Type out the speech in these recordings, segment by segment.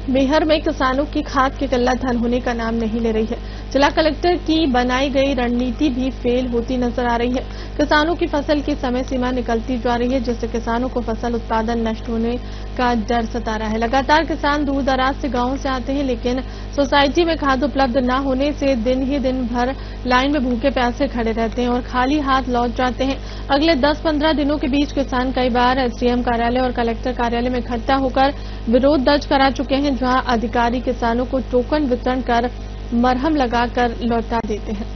मैहर में किसानों की खाद की किल्लत धन होने का नाम नहीं ले रही है। जिला कलेक्टर की बनाई गई रणनीति भी फेल होती नजर आ रही है। किसानों की फसल की समय सीमा निकलती जा रही है, जिससे किसानों को फसल उत्पादन नष्ट होने का डर सता रहा है। लगातार किसान दूर दराज से गांवों से आते हैं, लेकिन सोसाइटी में खाद उपलब्ध न होने से दिन ही दिन भर लाइन में भूखे प्यासे खड़े रहते हैं और खाली हाथ लौट जाते हैं। अगले 10-15 दिनों के बीच किसान कई बार एसडीएम कार्यालय और कलेक्टर कार्यालय में इकट्ठा होकर विरोध दर्ज करा चुके हैं, जहां अधिकारी किसानों को टोकन वितरण कर मरहम लगाकर लौटा देते हैं।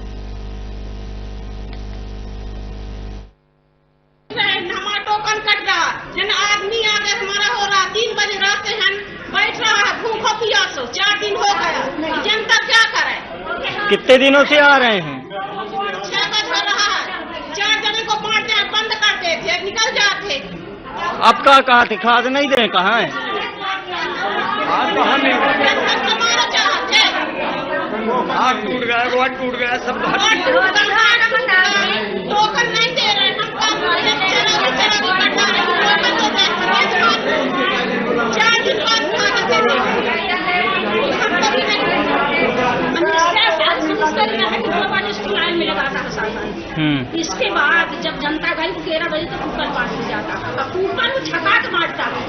टोकन कट रहा, जन आदमी आ गए हमारा हो रहा 3 बजे रात से हम बैठ रहा है भूखो प्यासो, 4 दिन हो गया। जनता क्या करे? कितने दिनों से आ रहे हैं? 6 बज हो रहा है। 4 जने को मारते हैं, बंद कर देते हैं, निकल जाते। अब क्या कहा थे? खाद नहीं दे, कहाँ है? हाथ टूट गया, वो टूट गया, सब टोकन नहीं दे रहे हैं। 4 दिन इसके बाद जब जनता गई 13 बजे तक ऊपर पानी जाता था, ऊपर में छकाट मारता है।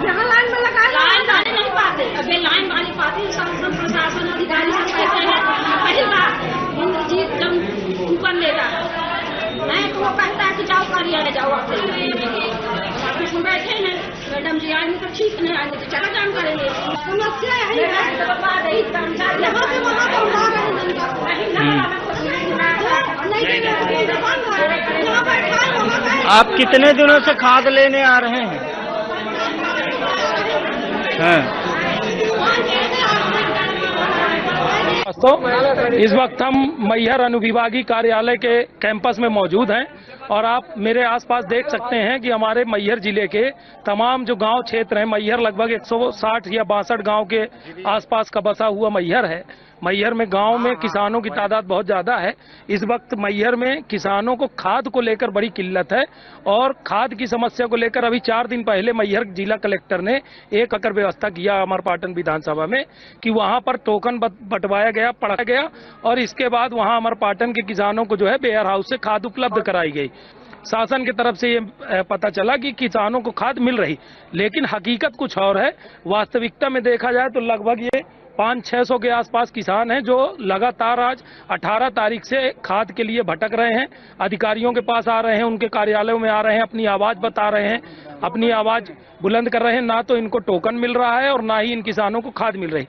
यहाँ लाइन में लगा, लाइन डाले नहीं पाते। अभी लाइन वाली पाती शासन प्रशासन अधिकारी सब कहते हैं पहली बार इंद्रजीत जब ऊपर ले रहा है तो वो कहता है कि जाओ कार्यालय जाओ। ऑफिस में बैठे हैं, मैडम जी आएंगे तो ठीक, नहीं आएंगे तो चला जाम करेंगे। समस्या है यहाँ से वहाँ आप कितने दिनों से खाद लेने आ रहे हैं? दोस्तों, इस वक्त हम मैहर अनुविभागीय कार्यालय के कैंपस में मौजूद हैं और आप मेरे आसपास देख सकते हैं कि हमारे मैहर जिले के तमाम जो गांव क्षेत्र हैं, मैहर लगभग 160 या 62 गांव के आसपास का बसा हुआ मैहर है। मैहर में गांव में किसानों की तादाद बहुत ज्यादा है। इस वक्त मैहर में किसानों को खाद को लेकर बड़ी किल्लत है और खाद की समस्या को लेकर अभी 4 दिन पहले मैहर जिला कलेक्टर ने एक अकर व्यवस्था किया अमरपाटन विधानसभा में कि वहां पर टोकन बंटवाया गया, पढ़ा गया और इसके बाद वहां अमरपाटन के किसानों को जो है वेयर हाउस से खाद उपलब्ध कराई गई। शासन की तरफ से ये पता चला कि किसानों को खाद मिल रही, लेकिन हकीकत कुछ और है। वास्तविकता में देखा जाए तो लगभग ये 500-600 के आसपास किसान हैं जो लगातार आज 18 तारीख से खाद के लिए भटक रहे हैं, अधिकारियों के पास आ रहे हैं, उनके कार्यालयों में आ रहे हैं, अपनी आवाज बता रहे हैं, अपनी आवाज बुलंद कर रहे हैं। ना तो इनको टोकन मिल रहा है और ना ही इन किसानों को खाद मिल रही।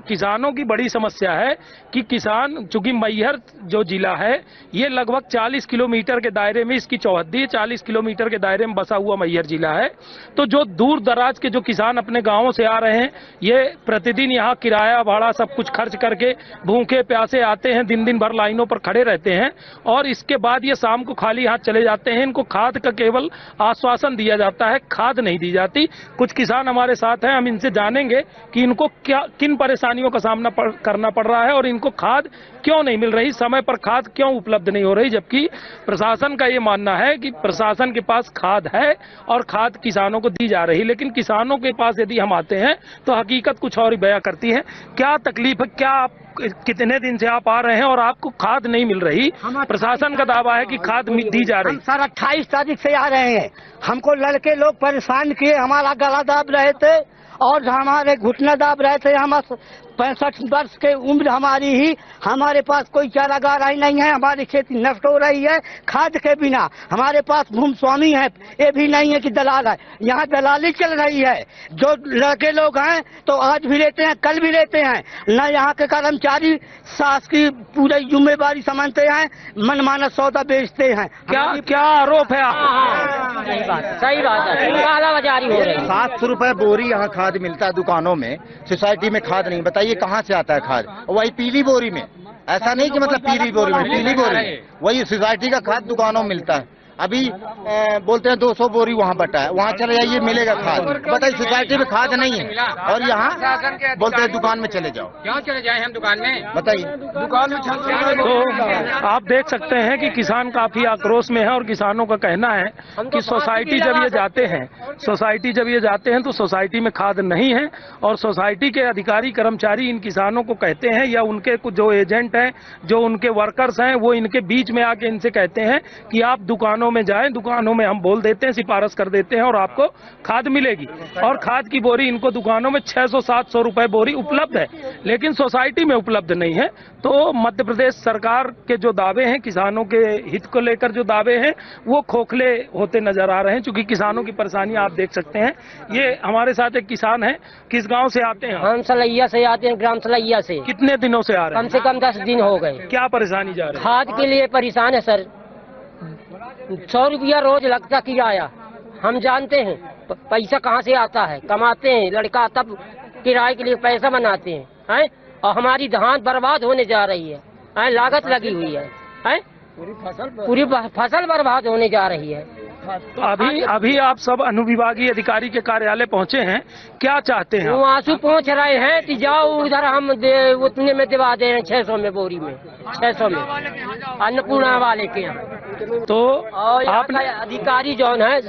किसानों की बड़ी समस्या है कि किसान, चूंकि मैहर जो जिला है ये लगभग 40 किलोमीटर के दायरे में, इसकी चौहद्दी 40 किलोमीटर के दायरे में बसा हुआ मैहर जिला है। तो जो दूर दराज के जो किसान अपने गाँवों से आ रहे हैं, ये प्रतिदिन यहाँ किराया भाड़ा सब कुछ खर्च करके भूखे प्यासे आते हैं, दिन दिन भर लाइनों पर खड़े रहते हैं और इसके बाद ये शाम को खाली हाथ चले जाते हैं। इनको खाद का केवल आश्वासन दिया जाता है, खाद नहीं दी जाती। कुछ किसान हमारे साथ हैं, हम इनसे जानेंगे कि इनको किन परेशानियों का सामना करना पड़ रहा है और इनको खाद क्यों नहीं मिल रही, समय पर खाद क्यों उपलब्ध नहीं हो रही, जबकि प्रशासन का ये मानना है कि प्रशासन के पास खाद है और खाद किसानों को दी जा रही। लेकिन किसानों के पास यदि हम आते हैं तो हकीकत कुछ और ही बयां करती है। क्या तकलीफ है, क्या आप कितने दिन से आप आ रहे हैं और आपको खाद नहीं मिल रही? प्रशासन का दावा है कि खाद दी जा रही। सर 28 तारीख से आ रहे हैं, हमको लड़के लोग परेशान किए, हमारा गला दाब रहे थे और हमारे घुटना दाब रहे थे। हम 65 वर्ष के उम्र हमारी ही, हमारे पास कोई चारागाह ही नहीं है, हमारी खेती नष्ट हो रही है खाद के बिना। हमारे पास भूमि स्वामी है, ये भी नहीं है कि दलाल है, यहाँ दलाली चल रही है। जो लड़के लोग हैं तो आज भी लेते हैं, कल भी लेते हैं, न यहाँ के कर्मचारी सास की पूरी जिम्मेवारी समझते हैं, मनमाना सौदा बेचते हैं। क्या आरोप है? सही बात है, कालाबाजारी हो रही है। 700 रुपए बोरी यहाँ खाद मिलता है दुकानों में, सोसाइटी में खाद नहीं। बताइए कहाँ से आता है खाद? वही पीली बोरी में, ऐसा नहीं कि मतलब पीली बोरी में, पीली बोरी वही सोसाइटी का खाद दुकानों में मिलता है। अभी बोलते हैं 200 बोरी वहाँ बटा है, वहाँ चले जाइए मिलेगा खाद। बताइए सोसाइटी में खाद नहीं है और यहाँ बोलते हैं दुकान में चले जाओ। क्यों चले जाए हम दुकान में? बताइए दुकान में तो आप देख सकते हैं कि किसान काफी आक्रोश में है और किसानों का कहना है कि सोसाइटी जब ये जाते हैं तो सोसाइटी में खाद नहीं है और सोसाइटी के अधिकारी कर्मचारी इन किसानों को कहते हैं या उनके कुछ जो एजेंट हैं, जो उनके वर्कर्स हैं, वो इनके बीच में आके इनसे कहते हैं कि आप दुकानों में जाएं, दुकानों में हम बोल देते हैं, सिफारिश कर देते हैं और आपको खाद मिलेगी। और खाद की बोरी इनको दुकानों में 600-700 रुपए बोरी उपलब्ध है, लेकिन सोसाइटी में उपलब्ध नहीं है। तो मध्य प्रदेश सरकार के जो दावे हैं, किसानों के हित को लेकर जो दावे हैं, वो खोखले होते नजर आ रहे हैं। चूंकि किसानों की परेशानी आप देख सकते हैं। ये हमारे साथ एक किसान है, किस गांव से आते हैं? हम सलैया से आते हैं, ग्राम सलैया से। कितने दिनों से आ रहे हैं? कम से कम 10 दिन हो गए। क्या परेशानी जा रही है? खाद के लिए परेशान है सर। 100 रुपया रोज लगता किराया। हम जानते हैं पैसा कहाँ से आता है, कमाते हैं लड़का तब किराए के लिए पैसा बनाते हैं, और हमारी धान बर्बाद होने जा रही है, लागत लगी हुई है, पूरी फसल बर्बाद होने जा रही है। तो अभी आप सब अनुविभागीय अधिकारी के कार्यालय पहुंचे हैं, क्या चाहते हैं? वो आंसू पहुंच रहे हैं कि जाओ उधर हम उतने में दिवा दे रहे हैं, 600 में बोरी में, 600 में अन्नपूर्णा वाले के यहाँ। तो आपने अधिकारी जो है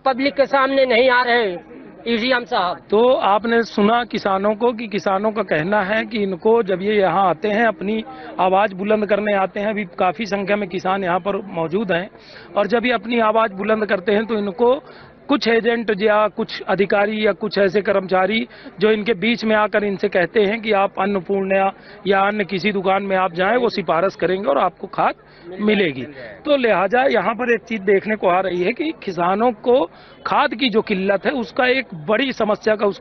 पब्लिक के सामने नहीं आ रहे हैं, ईडीएम साहब। तो आपने सुना किसानों को कि किसानों का कहना है कि इनको जब ये यहाँ आते हैं, अपनी आवाज बुलंद करने आते हैं, अभी काफी संख्या में किसान यहाँ पर मौजूद हैं, और जब ये अपनी आवाज बुलंद करते हैं तो इनको कुछ एजेंट या कुछ अधिकारी या कुछ ऐसे कर्मचारी जो इनके बीच में आकर इनसे कहते हैं कि आप अन्नपूर्णा या अन्य किसी दुकान में आप जाएं, वो सिफारिश करेंगे और आपको खाद मिलेगी। तो लिहाजा यहाँ पर एक चीज देखने को आ रही है कि किसानों को खाद की जो किल्लत है उसका एक बड़ी समस्या का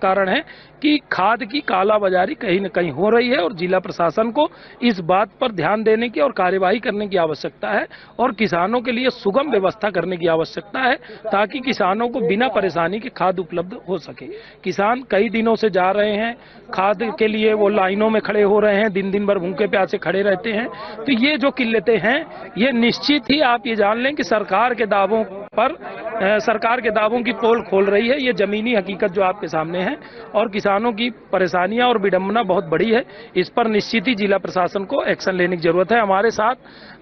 कारण है कि खाद की कालाबाजारी कहीं न कहीं हो रही है और जिला प्रशासन को इस बात पर ध्यान देने की और कार्यवाही करने की आवश्यकता है और किसानों के लिए सुगम व्यवस्था करने की आवश्यकता है ताकि किसानों को बिना परेशानी के खाद उपलब्ध हो सके। किसान कई दिनों से जा रहे हैं खाद के लिए, वो लाइनों में खड़े हो रहे हैं, दिन दिन भर भूखे प्यासे खड़े रहते हैं। तो ये जो किल्लतें हैं ये निश्चित ही आप ये जान लें कि सरकार के दावों की पोल खोल रही है। ये जमीनी हकीकत जो आपके सामने है और किसानों की परेशानियां और विडंबना बहुत बड़ी है। इस पर निश्चित ही जिला प्रशासन को एक्शन लेने की जरूरत है। हमारे साथ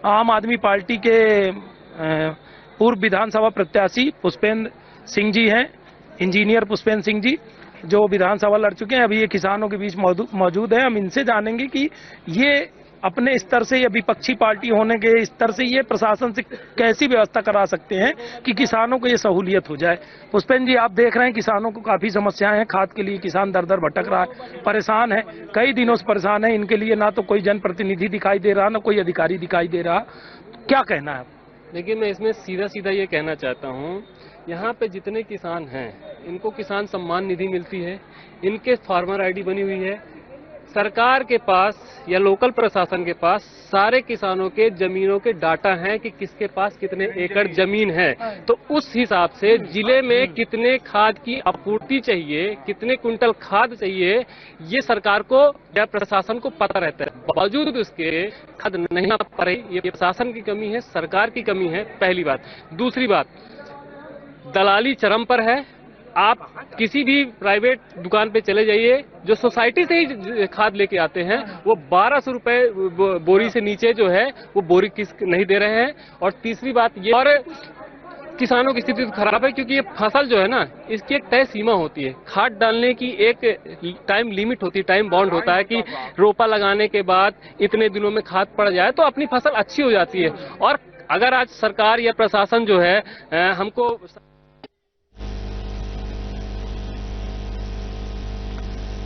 आम आदमी पार्टी के पूर्व विधानसभा प्रत्याशी पुष्पेंद्र सिंह जी हैं, इंजीनियर पुष्पेंद्र सिंह जी, जो विधानसभा लड़ चुके हैं, अभी ये किसानों के बीच मौजूद है। हम इनसे जानेंगे कि ये अपने स्तर से या विपक्षी पार्टी होने के स्तर से ये प्रशासन से कैसी व्यवस्था करा सकते हैं कि किसानों को ये सहूलियत हो जाए। पुष्पेंद्र जी, आप देख रहे हैं किसानों को काफी समस्याएं हैं, खाद के लिए किसान दर दर भटक रहा है, परेशान है, कई दिनों से परेशान है। इनके लिए ना तो कोई जनप्रतिनिधि दिखाई दे रहा, ना कोई अधिकारी दिखाई दे रहा। क्या कहना है? देखिए, मैं इसमें सीधा ये कहना चाहता हूँ, यहाँ पे जितने किसान हैं इनको किसान सम्मान निधि मिलती है, इनके फार्मर आईडी बनी हुई है। सरकार के पास या लोकल प्रशासन के पास सारे किसानों के जमीनों के डाटा हैं कि किसके पास कितने एकड़ जमीन है। तो उस हिसाब से जिले में कितने खाद की आपूर्ति चाहिए, कितने कुंटल खाद चाहिए, ये सरकार को या प्रशासन को पता रहता है। बावजूद उसके खाद नहीं आ पा रही, ये प्रशासन की कमी है, सरकार की कमी है, पहली बात। दूसरी बात, दलाली चरम पर है। आप किसी भी प्राइवेट दुकान पे चले जाइए, जो सोसाइटी से ही खाद लेके आते हैं, वो 1200 रुपए बोरी से नीचे जो है वो बोरी नहीं दे रहे हैं। और तीसरी बात ये, और किसानों की स्थिति खराब है क्योंकि ये फसल जो है ना, इसकी एक तय सीमा होती है। खाद डालने की एक टाइम लिमिट होती है, टाइम बाउंड होता है कि रोपा लगाने के बाद इतने दिनों में खाद पड़ जाए तो अपनी फसल अच्छी हो जाती है। और अगर आज सरकार या प्रशासन जो है हमको